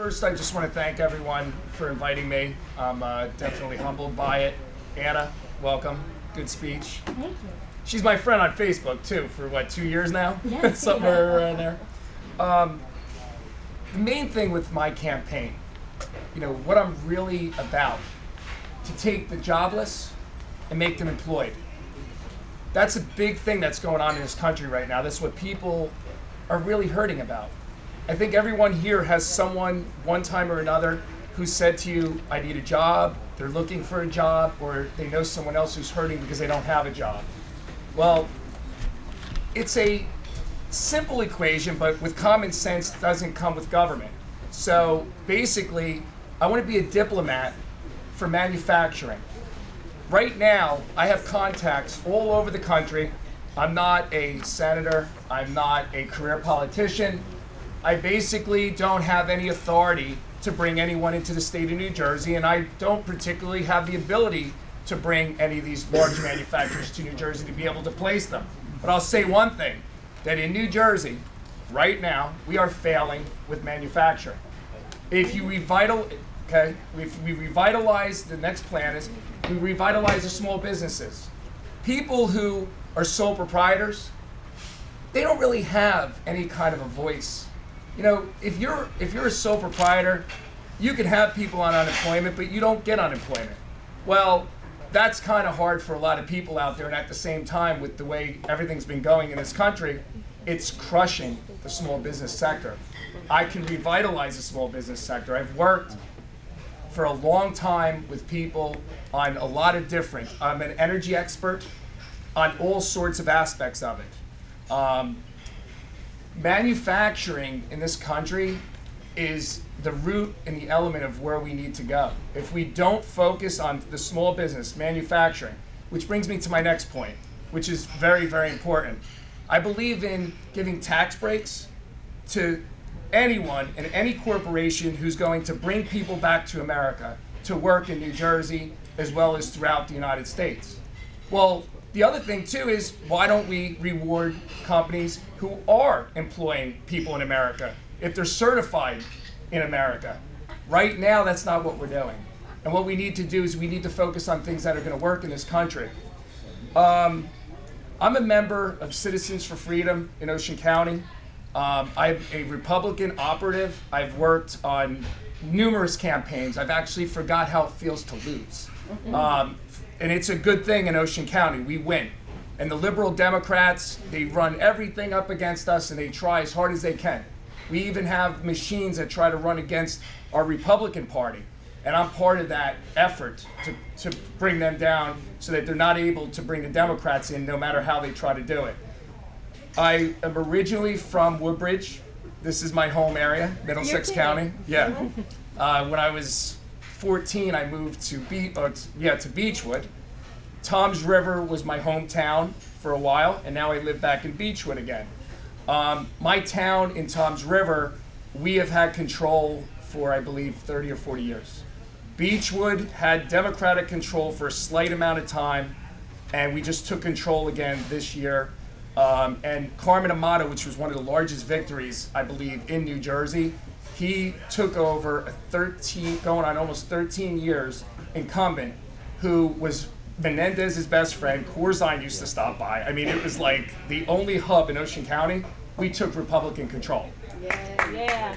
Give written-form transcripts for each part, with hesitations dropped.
First, I just want to thank everyone for inviting me. I'm definitely humbled by it. Anna, welcome. Good speech. Thank you. She's my friend on Facebook, too, for what, 2 years now? Yes. Somewhere around there. The main thing with my campaign, what I'm really about, to take the jobless and make them employed. That's a big thing that's going on in this country right now. That's what people are really hurting about. I think everyone here has someone, one time or another, who said to you, I need a job, they're looking for a job, or they know someone else who's hurting because they don't have a job. Well, it's a simple equation, but with common sense doesn't come with government. So basically, I want to be a diplomat for manufacturing. Right now, I have contacts all over the country. I'm not a senator, I'm not a career politician. I basically don't have any authority to bring anyone into the state of New Jersey, and I don't particularly have the ability to bring any of these large manufacturers to New Jersey to be able to place them. But I'll say one thing, that in New Jersey, right now, we are failing with manufacturing. If we revitalize, the next plan is, we revitalize the small businesses. People who are sole proprietors, they don't really have any kind of a voice. If you're a sole proprietor, you can have people on unemployment, but you don't get unemployment. Well, that's kind of hard for a lot of people out there, and at the same time, with the way everything's been going in this country, it's crushing the small business sector. I can revitalize the small business sector. I've worked for a long time with people on a lot of different, I'm an energy expert on all sorts of aspects of it. Manufacturing in this country is the root and the element of where we need to go. If we don't focus on the small business, manufacturing, which brings me to my next point, which is very, very important. I believe in giving tax breaks to anyone and any corporation who's going to bring people back to America to work in New Jersey as well as throughout the United States. Well, the other thing too is, why don't we reward companies who are employing people in America if they're certified in America? Right now, that's not what we're doing. And what we need to do is we need to focus on things that are going to work in this country. I'm a member of Citizens for Freedom in Ocean County. I'm a Republican operative. I've worked on numerous campaigns. I've actually forgot how it feels to lose. And it's a good thing in Ocean County. We win. And the liberal Democrats, they run everything up against us, and they try as hard as they can. We even have machines that try to run against our Republican Party. And I'm part of that effort to bring them down so that they're not able to bring the Democrats in no matter how they try to do it. I am originally from Woodbridge. This is my home area, Middlesex County. Yeah. When I was 14, I moved to Beechwood. Toms River was my hometown for a while, and now I live back in Beechwood again. My town in Toms River, we have had control for, I believe, 30 or 40 years. Beechwood had Democratic control for a slight amount of time, and we just took control again this year. And Carmen Amato, which was one of the largest victories, I believe, in New Jersey, he took over going on almost 13 years incumbent, who was Menendez's best friend. Corzine used to stop by. I mean, it was like the only hub in Ocean County. We took Republican control. Yeah.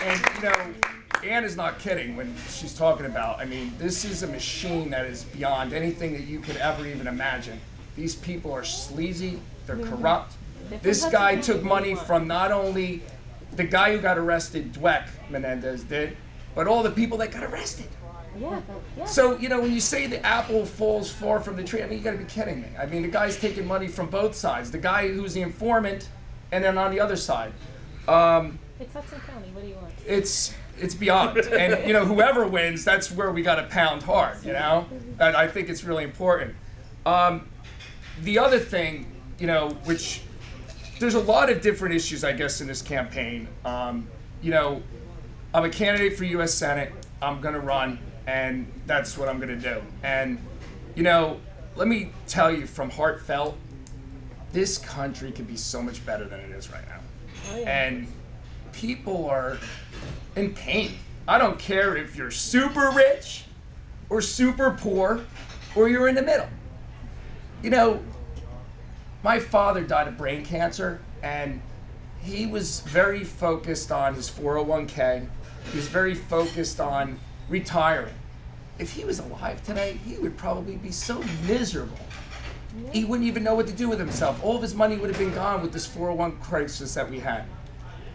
And Anna's not kidding when she's talking about, this is a machine that is beyond anything that you could ever even imagine. These people are sleazy, they're corrupt. This guy took money from not only the guy who got arrested, Dweck Menendez did, but all the people that got arrested. Yeah. So, when you say the apple falls far from the tree, you gotta be kidding me. The guy's taking money from both sides. The guy who's the informant, and then on the other side. It's Hudson County, what do you want? It's beyond. And, whoever wins, that's where we gotta pound hard, I think it's really important. The other thing, which there's a lot of different issues, I guess, in this campaign. I'm a candidate for U.S. Senate. I'm going to run, and that's what I'm going to do. And, let me tell you from heartfelt, this country could be so much better than it is right now. Oh, yeah. And people are in pain. I don't care if you're super rich or super poor or you're in the middle. You know, my father died of brain cancer, and he was very focused on his 401k. He was very focused on retiring. If he was alive today, he would probably be so miserable. He wouldn't even know what to do with himself. All of his money would have been gone with this 401 crisis that we had.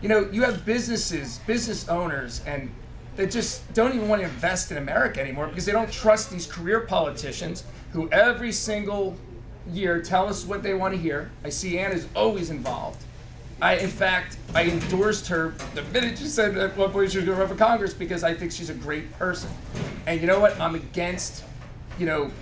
You know, you have businesses, business owners, and they just don't even want to invest in America anymore because they don't trust these career politicians who every single year tell us what they want to hear. I see Anna's always involved. In fact, I endorsed her the minute she said at one point she was going to run for Congress because I think she's a great person. And you know what? I'm against,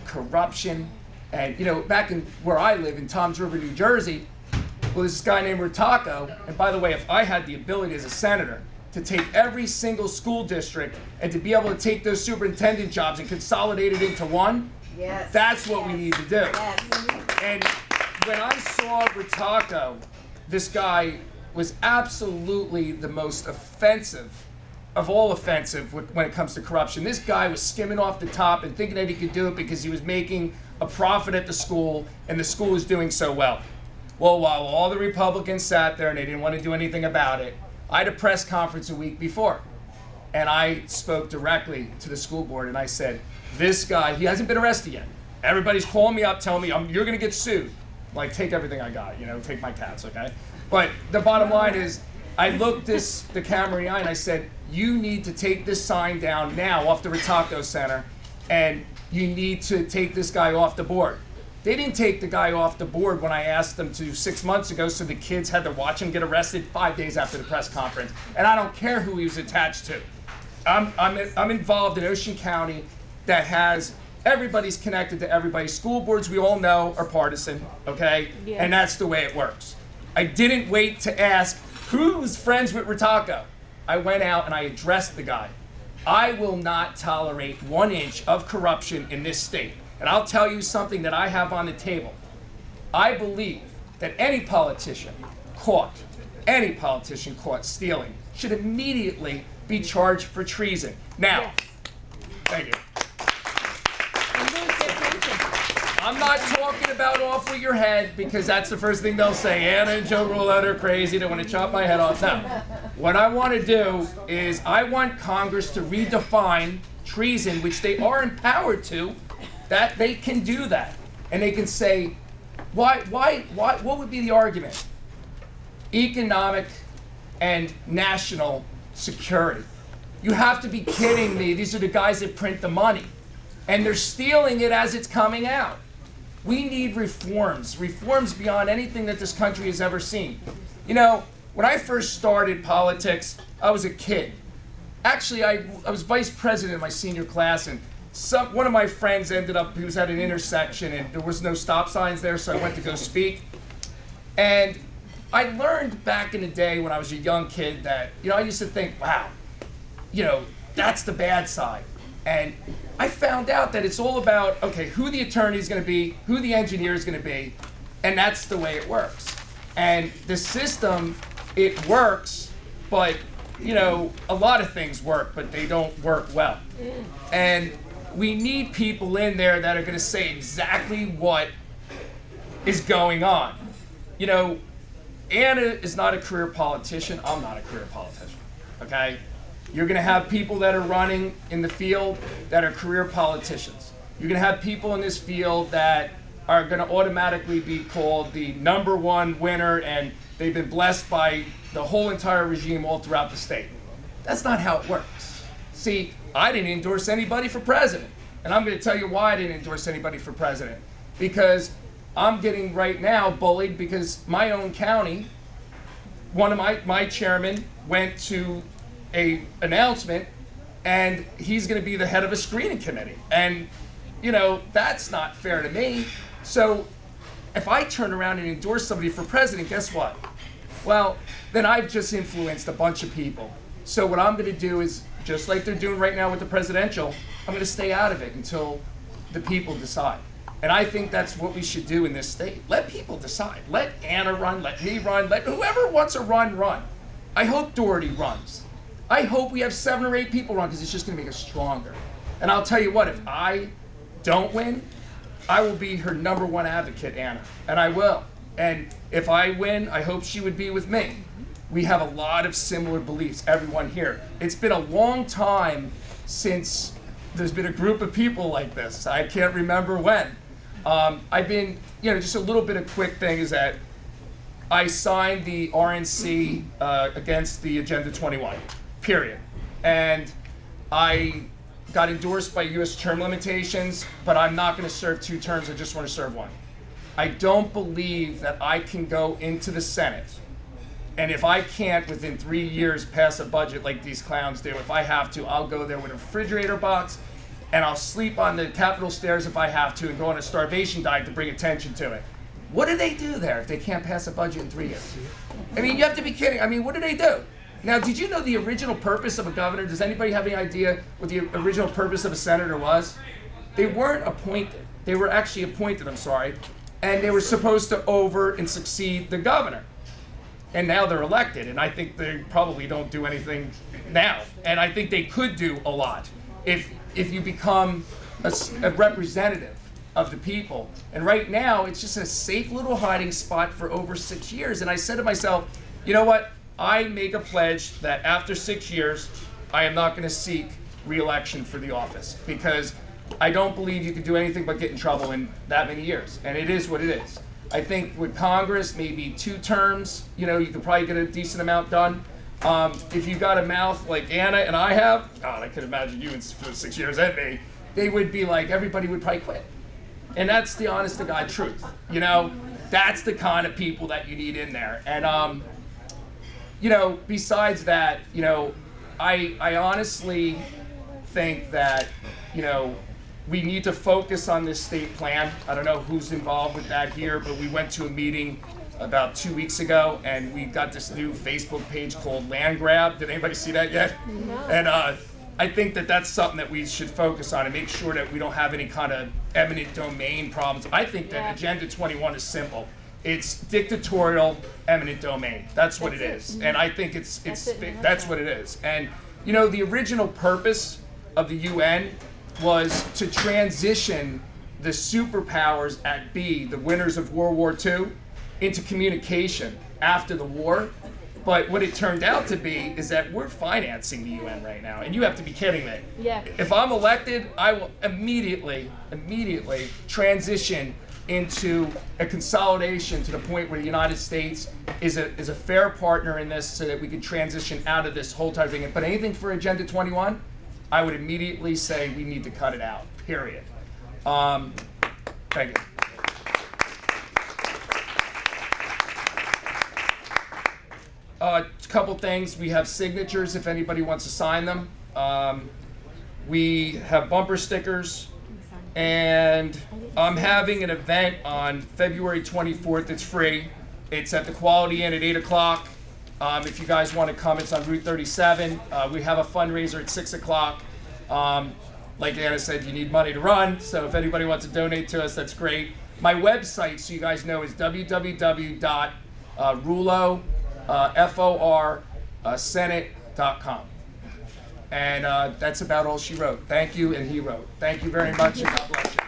corruption. And, back in where I live in Toms River, New Jersey, well, there's this guy named Rutaco. And by the way, if I had the ability as a senator to take every single school district and to be able to take those superintendent jobs and consolidate it into one, yes, that's what we need to do. Yes. And when I saw Rutaco, this guy was absolutely the most offensive of all offensive when it comes to corruption. This guy was skimming off the top and thinking that he could do it because he was making a profit at the school and the school was doing so well. Well, while all the Republicans sat there and they didn't want to do anything about it, I had a press conference a week before. And I spoke directly to the school board and I said, this guy, he hasn't been arrested yet. Everybody's calling me up telling me, you're going to get sued. Like, take everything I got, take my cats, okay? But the bottom line is, I looked the camera in the eye and I said, you need to take this sign down now off the Rutaco Center, and you need to take this guy off the board. They didn't take the guy off the board when I asked them to 6 months ago, so the kids had to watch him get arrested 5 days after the press conference. And I don't care who he was attached to. I'm involved in Ocean County that has everybody's connected to everybody. School boards, we all know, are partisan, okay? Yeah. And that's the way it works. I didn't wait to ask who's friends with Rutaco. I went out and I addressed the guy. I will not tolerate 1 inch of corruption in this state. And I'll tell you something that I have on the table. I believe that any politician caught stealing should immediately be charged for treason. Now, yes. Thank you. I'm not talking about off with your head because that's the first thing they'll say. Anna and Joe Rullo are crazy. They want to chop my head off. No. What I want to do is I want Congress to redefine treason, which they are empowered to, that they can do that. And they can say, what would be the argument? Economic and national security. You have to be kidding me. These are the guys that print the money. And they're stealing it as it's coming out. We need reforms beyond anything that this country has ever seen. When I first started politics, I was a kid. Actually, I was vice president in my senior class, and one of my friends he was at an intersection, and there was no stop signs there, so I went to go speak. And I learned back in the day when I was a young kid that, I used to think, wow, that's the bad side. And I found out that it's all about, okay, who the attorney is going to be, who the engineer is going to be, and that's the way it works. And the system, it works, but, a lot of things work, but they don't work well. And we need people in there that are going to say exactly what is going on. Anna is not a career politician. I'm not a career politician, okay? You're going to have people that are running in the field that are career politicians. You're going to have people in this field that are going to automatically be called the #1 winner, and they've been blessed by the whole entire regime all throughout the state. That's not how it works. See, I didn't endorse anybody for president. And I'm going to tell you why I didn't endorse anybody for president. Because I'm getting right now bullied because my own county, one of my chairmen went to a announcement and he's going to be the head of a screening committee. And, that's not fair to me. So if I turn around and endorse somebody for president, guess what? Well, then I've just influenced a bunch of people. So what I'm going to do is, just like they're doing right now with the presidential, I'm going to stay out of it until the people decide. And I think that's what we should do in this state. Let people decide. Let Anna run, let me run, let whoever wants to run. I hope Doherty runs. I hope we have 7 or 8 people run because it's just going to make us stronger. And I'll tell you what, if I don't win, I will be her #1 advocate, Anna, and I will. And if I win, I hope she would be with me. We have a lot of similar beliefs, everyone here. It's been a long time since there's been a group of people like this. I can't remember when. I've been, just a little bit of quick thing is that I signed the RNC against the Agenda 21, period. And I got endorsed by U.S. term limitations, but I'm not going to serve 2 terms. I just want to serve 1. I don't believe that I can go into the Senate, and if I can't within 3 years pass a budget like these clowns do, if I have to, I'll go there with a refrigerator box, and I'll sleep on the Capitol stairs if I have to, and go on a starvation diet to bring attention to it. What do they do there if they can't pass a budget in 3 years? I mean, you have to be kidding. I mean, what do they do? Now, did you know the original purpose of a governor? Does anybody have any idea what the original purpose of a senator was? They weren't appointed. They were actually appointed, and they were supposed to over and succeed the governor. And now they're elected, and I think they probably don't do anything now. And I think they could do a lot if you become a representative of the people. And right now, it's just a safe little hiding spot for over 6 years. And I said to myself, you know what? I make a pledge that after 6 years, I am not going to seek re-election for the office, because I don't believe you can do anything but get in trouble in that many years. And it is what it is. I think with Congress, maybe 2 terms, you could probably get a decent amount done. If you got a mouth like Anna and I have, God, I could imagine you for 6 years and me, they would be like, everybody would probably quit. And that's the honest to God truth. That's the kind of people that you need in there. And, besides that, I honestly think that, we need to focus on this state plan. I don't know who's involved with that here, but we went to a meeting about 2 weeks ago, and we got this new Facebook page called Land Grab. Did anybody see that yet? No. And I think that that's something that we should focus on and make sure that we don't have any kind of eminent domain problems. I think that Agenda 21 is simple. It's dictatorial eminent domain. That's what it is. And I think that's what it is. And the original purpose of the UN was to transition the superpowers at B, the winners of World War II, into communication after the war. But what it turned out to be is that we're financing the UN right now, and you have to be kidding me. Yeah. If I'm elected, I will immediately transition into a consolidation to the point where the United States is a fair partner in this, so that we can transition out of this whole type of thing. But anything for Agenda 21, I would immediately say we need to cut it out, period. Thank you. A couple things. We have signatures if anybody wants to sign them. We have bumper stickers. And I'm having an event on February 24th. It's free. It's at the Quality Inn at 8 o'clock. If you guys want to come, it's on Route 37. We have a fundraiser at 6 o'clock. Like Anna said, you need money to run, so if anybody wants to donate to us, that's great. My website, so you guys know, is www.rullo.senate.com. And that's about all she wrote. Thank you, and he wrote. Thank you very much, and God bless you.